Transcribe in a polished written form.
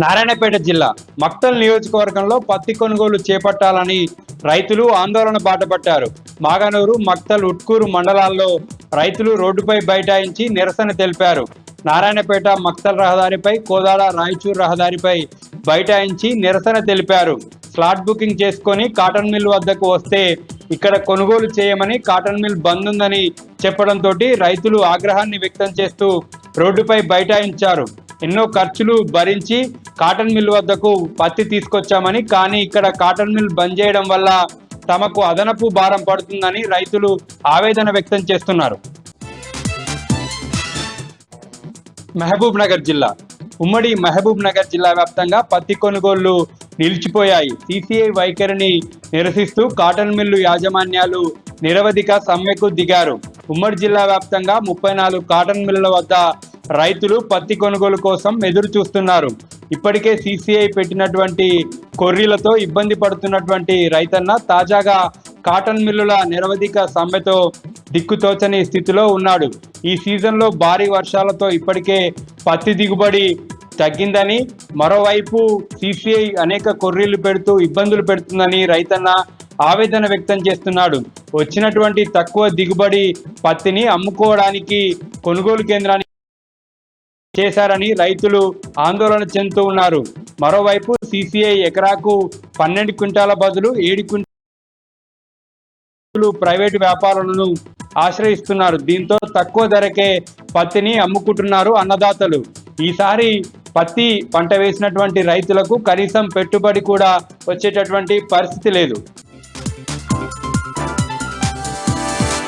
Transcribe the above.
నారాయణపేట జిల్లా మక్తల్ నియోజకవర్గంలో పత్తి కొనుగోలు చేపట్టాలని రైతులు ఆందోళన బాటపట్టారు. మాగనూరు, మక్తల్, ఉట్కూరు మండలాల్లో రైతులు రోడ్డుపై బైఠాయించి నిరసన తెలిపారు. నారాయణపేట మక్తల్ రహదారిపై, కోదాడ రాయచూరు రహదారిపై బైఠాయించి నిరసన తెలిపారు. స్లాట్ బుకింగ్ చేసుకొని కాటన్ మిల్ వద్దకు వస్తే ఇక్కడ కొనుగోలు చేయమని, కాటన్ మిల్ బంద్ ఉందని చెప్పడంతో రైతులు ఆగ్రహాన్ని వ్యక్తం చేస్తూ రోడ్డుపై బైఠాయించారు. ఎన్నో ఖర్చులు భరించి కాటన్ మిల్ వద్దకు పత్తి తీసుకొచ్చామని, కానీ ఇక్కడ కాటన్ మిల్ బంద్ చేయడం వల్ల తమకు అదనపు భారం పడుతుందని రైతులు ఆవేదన వ్యక్తం చేస్తున్నారు. మహబూబ్ నగర్ జిల్లా ఉమ్మడి మహబూబ్ నగర్ జిల్లా వ్యాప్తంగా పత్తి కొనుగోళ్లు నిలిచిపోయాయి. సిసిఐ వైఖరిని నిరసిస్తూ కాటన్ మిల్లు యాజమాన్యాలు నిరవధిక సమ్మెకు దిగారు. ఉమ్మడి జిల్లా వ్యాప్తంగా 34 కాటన్ మిల్లుల వద్ద రైతులు పత్తి కొనుగోలు కోసం ఎదురు చూస్తున్నారు. ఇప్పటికే సిసిఐ పెట్టినటువంటి కొర్రీలతో ఇబ్బంది పడుతున్నటువంటి రైతన్న తాజాగా కాటన్ మిల్లుల నిరవధిక సమ్మెతో దిక్కుతోచని స్థితిలో ఉన్నాడు. ఈ సీజన్లో భారీ వర్షాలతో ఇప్పటికే పత్తి దిగుబడి తగ్గిందని, మరోవైపు సిసిఐ అనేక కొర్రీలు పెడుతూ ఇబ్బందులు పెడుతుందని రైతన్న ఆవేదన వ్యక్తం చేస్తున్నాడు. వచ్చినటువంటి తక్కువ దిగుబడి పత్తిని అమ్ముకోవడానికి కొనుగోలు కేంద్రానికి చేశారని రైతులు ఆందోళన చెందుతూ ఉన్నారు. మరోవైపు సిసిఐ ఎకరాకు 12 క్వింటాల బదులు 7 క్వింటాలు ప్రైవేటు వ్యాపారులను ఆశ్రయిస్తున్నారు. దీంతో తక్కువ ధరకే పత్తిని అమ్ముకుంటున్నారు అన్నదాతలు. ఈసారి పత్తి పంట వేసినటువంటి రైతులకు కనీసం పెట్టుబడి కూడా వచ్చేటటువంటి పరిస్థితి లేదు.